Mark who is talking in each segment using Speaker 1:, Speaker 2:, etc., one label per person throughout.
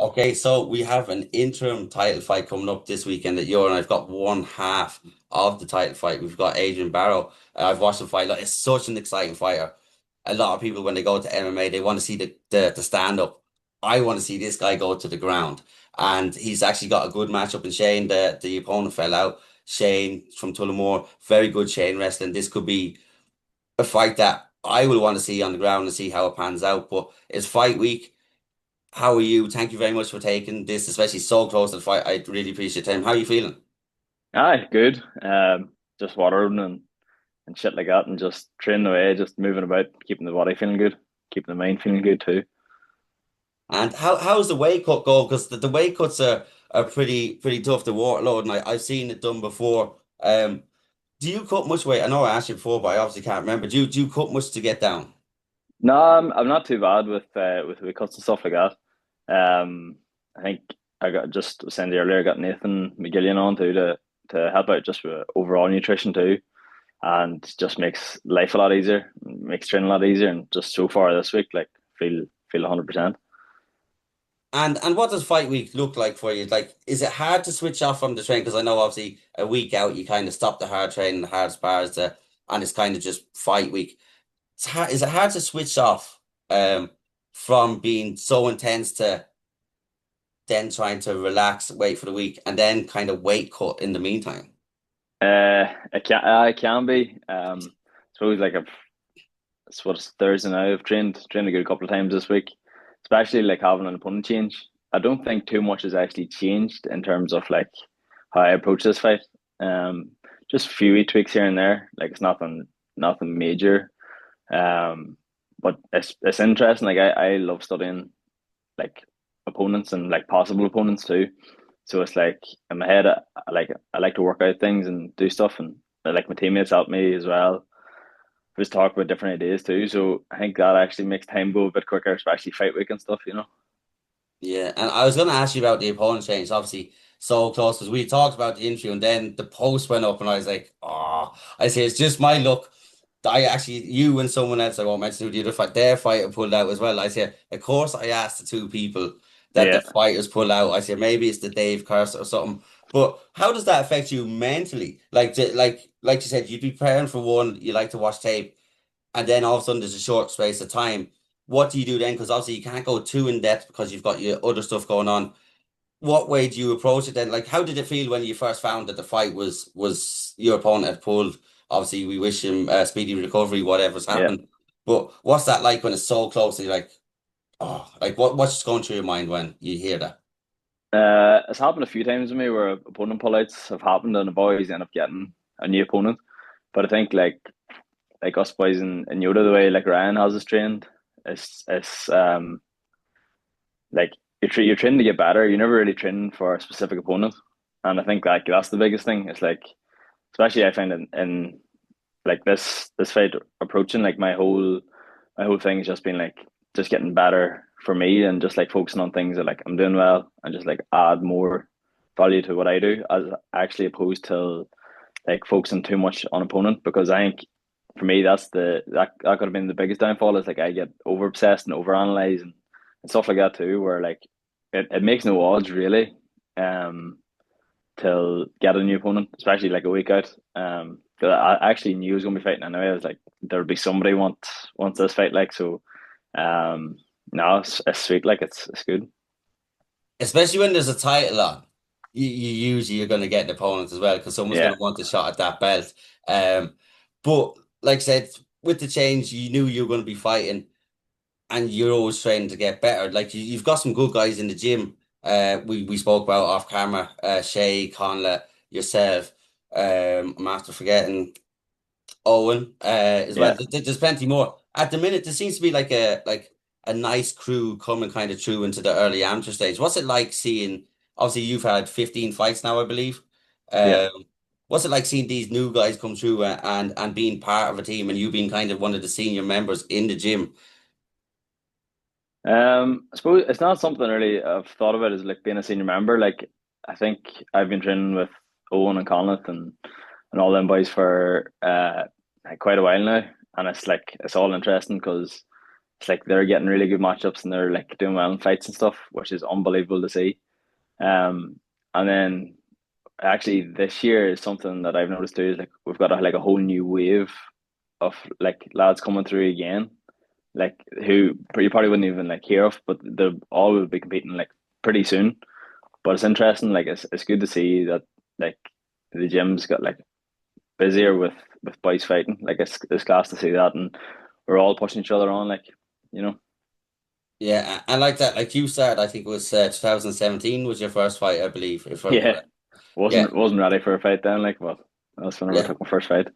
Speaker 1: Okay, so we have an interim title fight coming up this weekend at Euro, and I've got one half of the title fight. We've got Adrian Barrow. I've watched him fight. Like, it's such an exciting fighter. A lot of people, when they go to MMA, they want to see the stand up. I want to see this guy go to the ground, and he's actually got a good matchup in Shane. The opponent fell out. Shane from Tullamore, very good Shane wrestling. This could be a fight that I will want to see on the ground and see how it pans out. But it's fight week. How are you? Thank you very much for taking this, especially so close to the fight. I really appreciate your time. How are you feeling?
Speaker 2: Aye, good. Just watering and shit like that, and just training away, just moving about, keeping the body feeling good, keeping the mind feeling good too.
Speaker 1: And how's the weight cut go? Because the weight cuts are pretty tough to waterload, and I've seen it done before. Do you cut much weight? I know I asked you before, but I obviously can't remember. Do you cut much to get down?
Speaker 2: No, I'm not too bad with cuts and stuff like that. I think I got just sent earlier. I got Nathan McGillian on too to help out just with overall nutrition too, and just makes life a lot easier, makes training a lot easier, and just so far this week, like feel 100%.
Speaker 1: And what does fight week look like for you? Like, is it hard to switch off from the train? Because I know obviously a week out you kind of stop the hard training, the hard spars, and it's kind of just fight week. Is it hard to switch off from being so intense to then trying to relax, wait for the week, and then kind of weight cut in the meantime?
Speaker 2: It can be. Suppose like it's what's Thursday now. I've trained a good couple of times this week, especially like having an opponent change. I don't think too much has actually changed in terms of like how I approach this fight. Um, just a few wee tweaks here and there. Like it's nothing major. Um, but it's interesting. Like I love studying like opponents and like possible opponents too. So it's like in my head, I like to work out things and do stuff, and like my teammates help me as well. Just talk about different ideas too. So I think that actually makes time go a bit quicker, especially fight week and stuff.
Speaker 1: Yeah, and I was going to ask you about the opponent change. Obviously, so close because we talked about the interview, and then the post went up, and I was like, "Oh," I say it's just my luck. I actually, you and someone else, I won't mention who the other fight, their fighter pulled out as well. I said, of course, I asked the two people that the
Speaker 2: Yeah,
Speaker 1: fighters pull out. I said maybe it's the Dave curse or something. But how does that affect you mentally? Like you said, you'd be preparing for one. You like to watch tape, and then all of a sudden there's a short space of time. What do you do then? Because obviously you can't go too in depth because you've got your other stuff going on. What way do you approach it then? Like, how did it feel when you first found that the fight was your opponent had pulled? Obviously, we wish him speedy recovery, whatever's
Speaker 2: yeah.
Speaker 1: happened. But what's that like when it's so close? And you're like, oh, like what's going through your mind when you hear that?
Speaker 2: It's happened a few times to me where opponent pullouts have happened, and I've always end up getting a new opponent. But I think like us boys in Yodha, the way like Ryan has us trained, it's like you're training to get better. You're never really training for a specific opponent, and I think like that's the biggest thing. It's like especially I find in like this fight approaching like my whole thing has just been like just getting better for me and just like focusing on things that like I'm doing well and just like add more value to what I do as actually opposed to like focusing too much on opponent because I think for me that could have been the biggest downfall is like I get over obsessed and over analyze and stuff like that too where like it makes no odds really um till get a new opponent, especially like a week out. 'Cause I actually knew he was gonna be fighting anyway. I was like, there'll be somebody wants this fight, like so. Um, no, it's sweet, like it's good.
Speaker 1: Especially when there's a title on, you usually you're going to get an opponent as well because someone's going
Speaker 2: Yeah,
Speaker 1: to want a shot at that belt. Um, but like I said, with the change, you knew you were going to be fighting. And you're always trying to get better. Like you've got some good guys in the gym. We spoke about off camera. Shay, Conla, yourself. I'm after forgetting Owen. As well.
Speaker 2: yeah.
Speaker 1: There's plenty more. At the minute, there seems to be like a nice crew coming kind of through into the early amateur stage. What's it like seeing? Obviously, you've had 15 fights now, I believe.
Speaker 2: Yeah.
Speaker 1: Um, what's it like seeing these new guys come through and being part of a team and you being kind of one of the senior members in the gym?
Speaker 2: I suppose it's not something really I've thought about as like being a senior member. Like I think I've been training with Owen and Conleth and all them boys for like quite a while now, and it's like it's all interesting because it's like they're getting really good matchups and they're like doing well in fights and stuff, which is unbelievable to see. And then actually this year is something that I've noticed too is like we've got like a whole new wave of like lads coming through again, like who you probably wouldn't even like hear of, but they'll all will be competing like pretty soon. But it's interesting, like it's good to see that like the gym's got like busier with boys fighting. Like it's class to see that, and we're all pushing each other on, like you know.
Speaker 1: Yeah, and like that, like you started, I think it was 2017 was your first fight, I believe, if I'm
Speaker 2: Yeah,
Speaker 1: correct. Yeah,
Speaker 2: wasn't ready for a fight then, like, but that's whenever I
Speaker 1: yeah.
Speaker 2: took my first fight.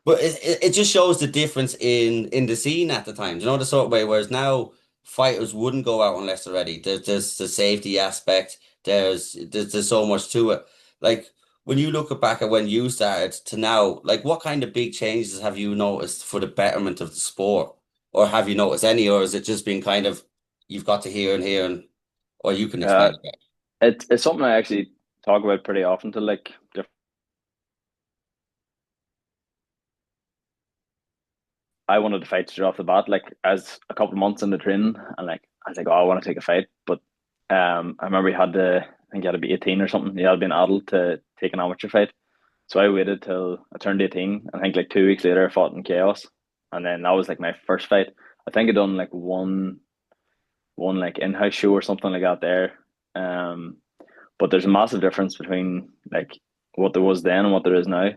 Speaker 1: But it just shows the difference in the scene at the time. Do you know the sort of way? Whereas now fighters wouldn't go out unless they're ready. There's the safety aspect. There's so much to it. Like when you look back at when you started to now, like what kind of big changes have you noticed for the betterment of the sport? Or have you noticed any, or is it just been kind of you've got to hear and hear and or you can
Speaker 2: Uh,
Speaker 1: explain it better.
Speaker 2: it's something I actually talk about pretty often to like different. I wanted to fight straight off the bat, like as a couple of months in the training, and like I was like, oh, I want to take a fight, but I remember you had to, I think you had to be 18 or something. You had to be an adult to take an amateur fight. So I waited till I turned 18. I think like 2 weeks later, I fought in Chaos, and then that was like my first fight. I think I done like one like in-house show or something like that there. Um, but there's a massive difference between like what there was then and what there is now.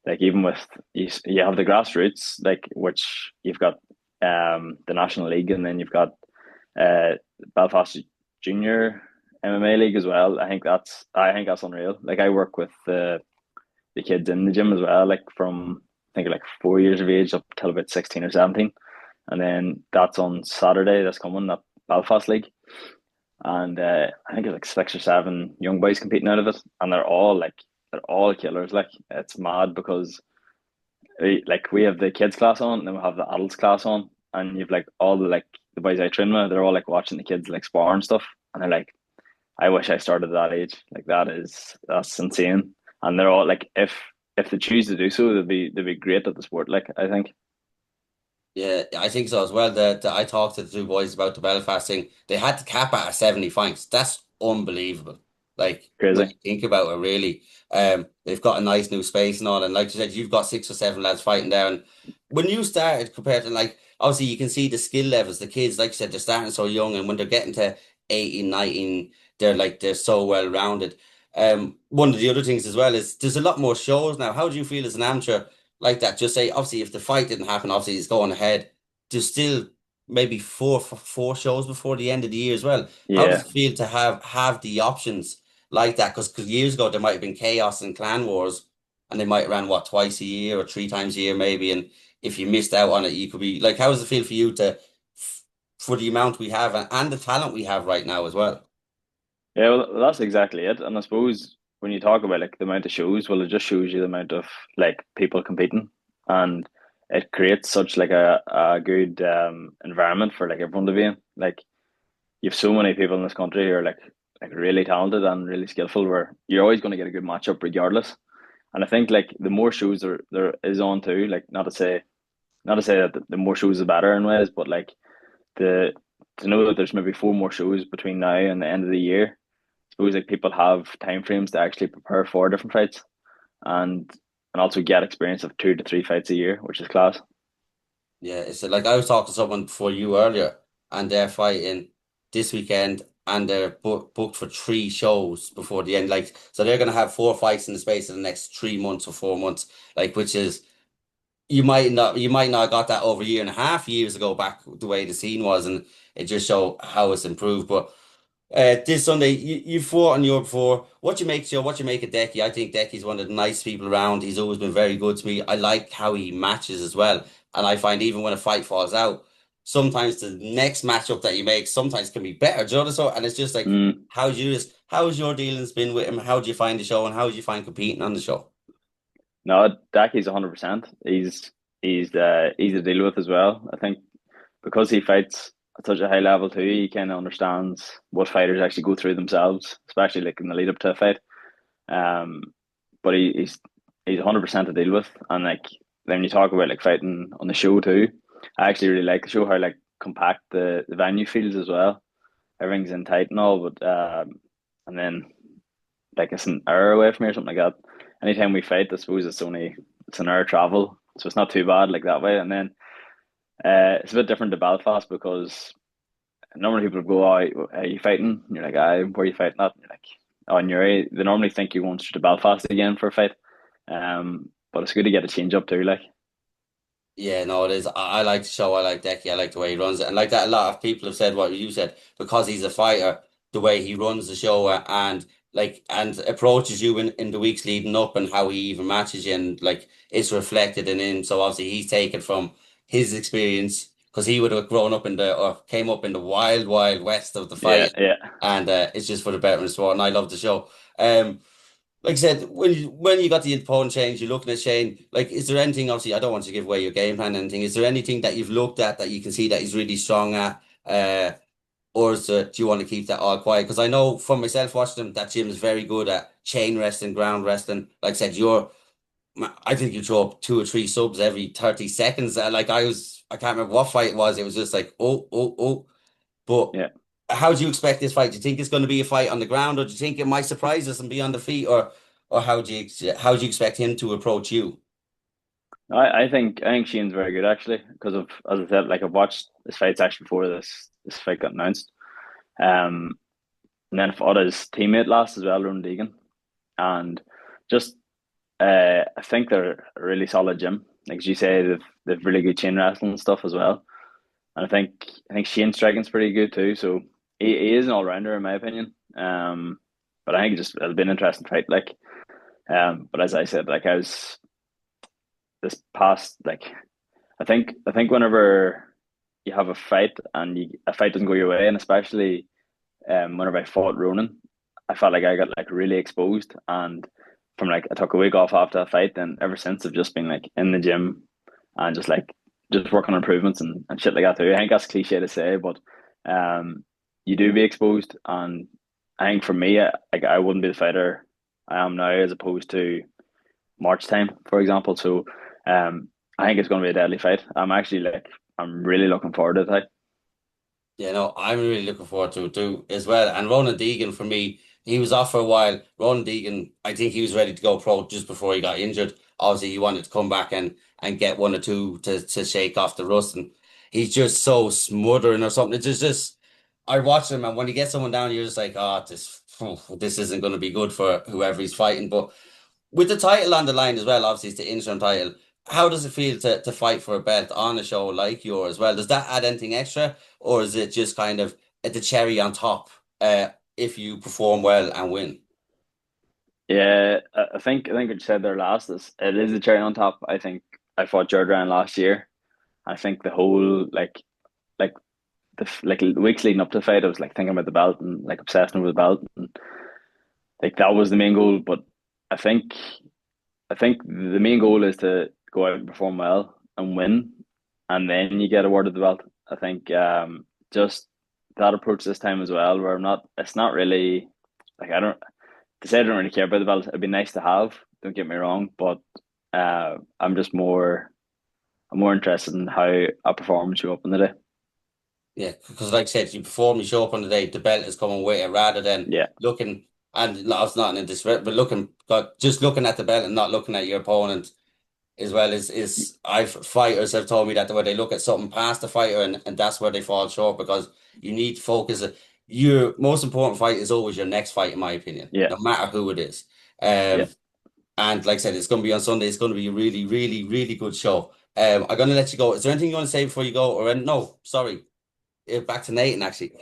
Speaker 2: Like even with you have the grassroots, like which you've got the National League, and then you've got uh Belfast Junior MMA League as well. I think that's unreal. Like I work with the kids in the gym as well, like from I think like 4 years of age up till about 16 or 17. And then that's on Saturday, that's coming, that Belfast League. And I think it's like 6 or 7 young boys competing out of it. And they're all killers. Like it's mad because like we have the kids class on and then we have the adults class on. And you've like all the boys I train with, they're all like watching the kids like spar and stuff. And they're like, I wish I started at that age. Like that's insane. And they're all like, if they choose to do so, they'll be great at the sport. Like I think
Speaker 1: Yeah, I think so as well. I talked to the two boys about the Belfast thing. They had to cap it at 70 fights. That's unbelievable. Like when
Speaker 2: crazy.
Speaker 1: you think about it, really. They've got a nice new space and all. And like you said, you've got 6 or 7 lads fighting there. And when you started compared to like obviously you can see the skill levels, the kids, like you said, they're starting so young and when they're getting to 18, 19, they're so well rounded. One of the other things as well is there's a lot more shows now. How do you feel as an amateur? Like that. Just say, obviously, if the fight didn't happen, obviously it's going ahead. There's still maybe four shows before the end of the year as well. How does
Speaker 2: Yeah.
Speaker 1: it feel to have the options like that? Because years ago there might have been chaos and clan wars, and they might run what twice a year or 3 times a year maybe. And if you missed out on it, you could be like, how does it feel for you to for the amount we have and the talent we have right now as well?
Speaker 2: Yeah, well, that's exactly it. And I suppose when you talk about like the amount of shows, well, it just shows you the amount of like people competing, and it creates such like a good environment for like everyone to be in. Like you have so many people in this country who are like really talented and really skillful, where you're always going to get a good matchup regardless. And I think like the more shows there is on too, like not to say that the more shows the better in ways, but like the to know that there's maybe 4 more shows between now and the end of the year, suppose like people have time frames to actually prepare for different fights and also get experience of 2 to 3 fights a year, which is class.
Speaker 1: Yeah, it's like I was talking to someone before you earlier, and they're fighting this weekend, and they're booked for 3 shows before the end. Like, so they're gonna have 4 fights in the space of the next 3 months or 4 months. Like, which is you might not have got that over a year and a half years ago back the way the scene was, and it just show how it's improved. But this Sunday, you fought on your before. What you make of Decky? I think Decky's one of the nicest people around. He's always been very good to me. I like how he matches as well. And I find even when a fight falls out, sometimes the next matchup that you make sometimes can be better. Do you know what I'm saying? And it's just like,
Speaker 2: Mm.
Speaker 1: how's your dealings been with him? How do you find the show and how do you find competing on the show?
Speaker 2: No, Daki's 100%. He's to deal with as well. I think because he fights at such a high level too, he kind of understands what fighters actually go through themselves, especially like in the lead up to a fight. Um, but he's 100% to deal with, and like then you talk about like fighting on the show too. I actually really like the show how like compact the venue feels as well. Everything's in tight and all, but and then like it's an hour away from here or something like that. Anytime we fight, I suppose it's an hour travel, so it's not too bad like that way. And then it's a bit different to Belfast because normally people go, "Oh, are you fighting?" And you're like, "I, where are you fighting at?" And you're like, "Oh, and they normally think you're going straight to Belfast again for a fight." But it's good to get a change up too, like.
Speaker 1: Yeah, no, it is. I like the show. I like Decky. I like the way he runs it. And like that, a lot of people have said what you said because he's a fighter, the way he runs the show and and approaches you in the weeks leading up and how he even matches you and like it's reflected in him. So obviously he's taken from his experience because he would have grown up in the or came up in the wild, wild west of the
Speaker 2: Yeah,
Speaker 1: fight.
Speaker 2: yeah.
Speaker 1: And it's just for the betterment of sport. And I love the show. Like I said, when you got the opponent change, you're looking at Shane. Like, is there anything? Obviously, I don't want to give away your game plan. Or anything? Is there anything that you've looked at that you can see that he's really strong at? Or do you want to keep that all quiet? Because I know from myself watching him that Jim is very good at chain wrestling, ground wrestling. Like I said, I think you throw up 2 or 3 subs every 30 seconds. I can't remember what fight it was. It was just like, oh, oh, oh. But
Speaker 2: Yeah.
Speaker 1: how do you expect this fight? Do you think it's going to be a fight on the ground, or do you think it might surprise us and be on the feet, or how do you expect him to approach you?
Speaker 2: I think Shane's very good actually because of as I said, like I've watched his fights actually before this fight got announced. Um, and then I fought his teammate last as well, Ron Deegan, and just I think they're a really solid gym. Like as you say, they've really good chain wrestling and stuff as well. And I think Shane's striking's pretty good too. So he is an all rounder in my opinion. But I think it'll be an interesting fight. Like but as I said, like I was this past like I think whenever you have a fight and a fight doesn't go your way, and especially whenever I fought Ronan, I felt like I got like really exposed, and from like I took a week off after that fight, and ever since I've just been like in the gym and just working on improvements and shit like that too. I think that's cliche to say, but you do be exposed, and I think for me, I wouldn't be the fighter I am now as opposed to March time, for example. So I think it's going to be a deadly fight. I'm really looking forward to it.
Speaker 1: Yeah, no, I'm really looking forward to it too as well. And Ronan Deegan for me, he was off for a while. Ronan Deegan, I think he was ready to go pro just before he got injured. Obviously, he wanted to come back and get 1 or 2 to shake off the rust. And he's just so smothering or something. It's just I watch him and when he gets someone down, you're just like, oh, this isn't going to be good for whoever he's fighting. But with the title on the line as well, obviously it's the interim title. How does it feel to fight for a belt on a show like yours as well? Does that add anything extra, or is it just kind of the cherry on top if you perform well and win?
Speaker 2: Yeah, I think what you said there last is it is the cherry on top. I think I fought Jordan last year. I think the whole like like the weeks leading up to the fight, I was like thinking about the belt and like obsessing over the belt, and like that was the main goal. But I think I think the main goal is to go out and perform well and win, and then you get awarded the belt. I think just that approach this time as well, where I'm not. It's not really like I don't to say I don't really care about the belt. It'd be nice to have. Don't get me wrong, but I'm just more. I'm more interested in how I perform and show up in the day.
Speaker 1: Yeah, because like I said, you perform, you show up on the day, the belt is coming with it rather than
Speaker 2: Yeah,
Speaker 1: looking and I was not in this, but just looking at the belt and not looking at your opponent as well is I've fighters have told me that where they look at something past the fighter and that's where they fall short because you need to focus. Your most important fight is always your next fight, in my opinion,
Speaker 2: yeah,
Speaker 1: no matter who it is.
Speaker 2: yeah.
Speaker 1: And like I said, it's going to be on Sunday. It's going to be a really, really, really good show. I'm going to let you go. Is there anything you want to say before you go? Or no, sorry, back to Nathan actually.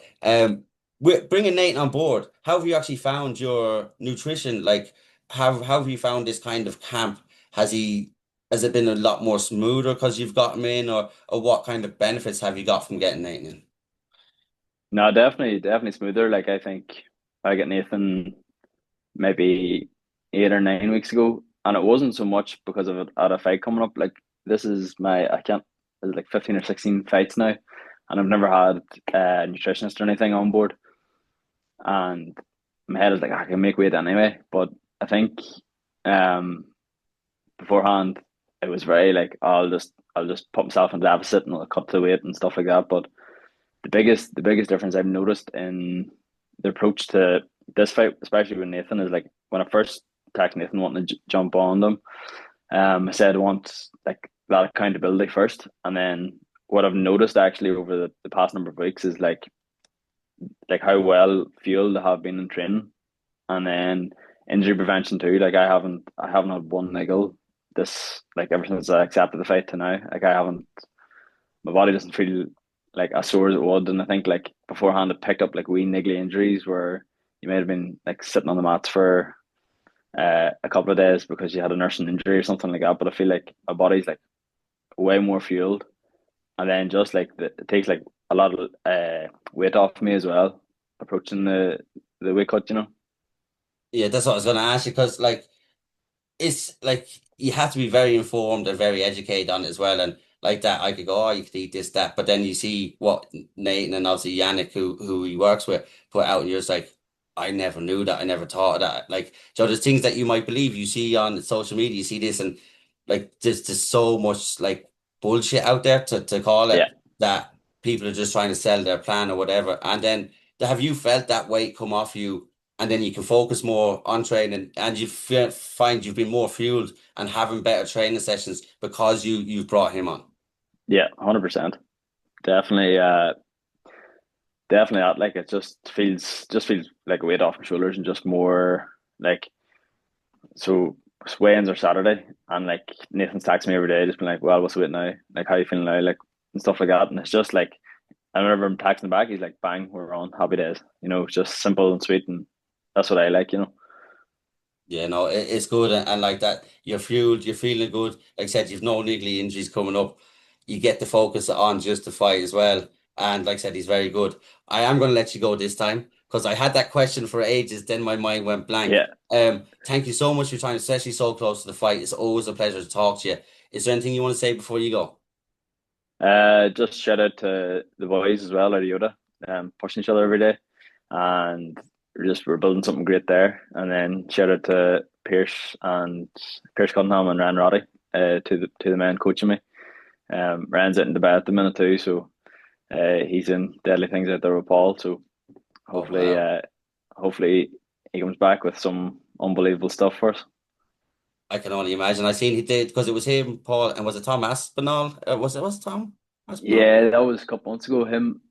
Speaker 1: With bringing Nathan on board, how have you actually found your nutrition? Like, how have you found this kind of camp? Has he has it been a lot more smoother because you've got him in, or what kind of benefits have you got from getting Nathan in?
Speaker 2: No, definitely smoother. Like I think I got Nathan maybe 8 or 9 weeks ago, and it wasn't so much because of it had a fight coming up. Like this is my I can't it's like 15 or 16 fights now, and I've never had a nutritionist or anything on board. And my head is like I can make weight anyway. But I think um beforehand it was very like I'll just put myself in deficit and I'll cut the weight and stuff like that. But the biggest difference I've noticed in the approach to this fight, especially with Nathan, is like when I first texted Nathan wanting to jump on them, I said I want like that accountability first, and then what I've noticed actually over the past number of weeks is like how well fueled I have been in training, and then injury prevention too. Like I haven't had one niggle this like ever since I accepted the fight to now. Like I haven't my body doesn't feel like as sore as it would. And I think like beforehand, it picked up like wee niggly injuries where you might have been like sitting on the mats for a couple of days because you had a nursing injury or something like that. But I feel like my body's like way more fueled, and then just like it takes like a lot of weight off me as well, approaching the weight cut.
Speaker 1: Yeah, that's what I was going to ask you because it's like you have to be very informed and very educated on it as well. And like that, I could go, oh, you could eat this, that, but then you see what Nathan and obviously Yannick, who he works with, put out, and you're just like, I never knew that, I never thought of that. Like, so there's things that you might believe you see on social media, you see this, and like there's so much like bullshit out there to call
Speaker 2: Yeah,
Speaker 1: it that people are just trying to sell their plan or whatever. And then have you felt that weight come off you? And then you can focus more on training and you find you've been more fueled and having better training sessions because you've brought him on.
Speaker 2: yeah, 100%. Definitely, definitely. Like it just feels like a weight off my shoulders and just more like so. Weigh-ins are Saturday, and like Nathan's texting me every day, just being like, "Well, what's the weight now? Like, how you feeling now? Like, and stuff like that." And it's just like, I remember him texting back. He's like, "Bang, we're on. Happy days." It's just simple and sweet, and that's what I like.
Speaker 1: Yeah, no, it's good and like that. You're fueled, you're feeling good. Like I said, you've no niggly injuries coming up. You get the focus on just the fight as well. And like I said, he's very good. I am going to let you go this time because I had that question for ages. Then my mind went blank.
Speaker 2: Yeah.
Speaker 1: Thank you so much for your time, especially so close to the fight. It's always a pleasure to talk to you. Is there anything you want to say before you go?
Speaker 2: Just shout out to the boys as well at Yodha, pushing each other every day, and we're building something great there. And then shout out to Pierce Cunningham and Ryan Roddy, to the men coaching me. Ryan's out in the bed at the minute too, so he's in deadly things out there with Paul. So
Speaker 1: Oh,
Speaker 2: hopefully,
Speaker 1: wow.
Speaker 2: hopefully he comes back with some unbelievable stuff for us.
Speaker 1: I can only imagine. I seen he did because it was him, Paul, and was it Tom Aspinall? Was it Tom Aspinall?
Speaker 2: Yeah, that was a couple months ago. Him,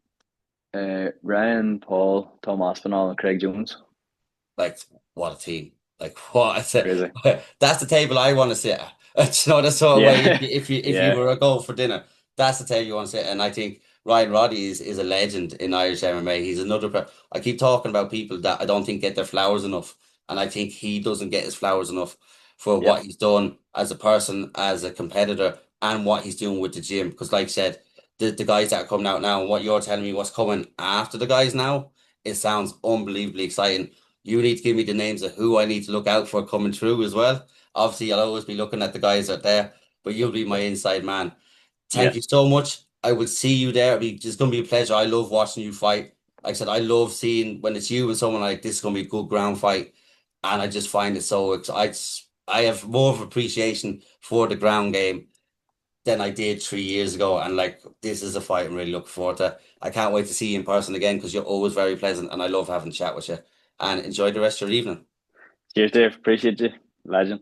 Speaker 2: Ryan, Paul, Tom Aspinall, and Craig Jones.
Speaker 1: Like, what a team. Like, what
Speaker 2: Crazy.
Speaker 1: that's the table I want to sit at. The sort of way
Speaker 2: Yeah,
Speaker 1: if you
Speaker 2: yeah,
Speaker 1: were a go for dinner, that's the table you want to sit. And I think Ryan Roddy is a legend in Irish MMA. He's another I keep talking about people that I don't think get their flowers enough. And I think he doesn't get his flowers enough for
Speaker 2: yeah,
Speaker 1: what he's done as a person, as a competitor, and what he's doing with the gym. Because like I said, the guys that are coming out now and what you're telling me what's coming after the guys now, it sounds unbelievably exciting. You need to give me the names of who I need to look out for coming through as well. Obviously, I'll always be looking at the guys out there, but you'll be my inside man.
Speaker 2: yeah,
Speaker 1: Thank you so much. I will see you there. It's going to be a pleasure. I love watching you fight. Like I said, I love seeing when it's you and someone like this is going to be a good ground fight. And I just find it so exciting. I have more of appreciation for the ground game than I did 3 years ago. And like, this is a fight I'm really looking forward to. I can't wait to see you in person again because you're always very pleasant and I love having a chat with you. And enjoy the rest of your evening.
Speaker 2: Cheers, Dave. Appreciate you, legend.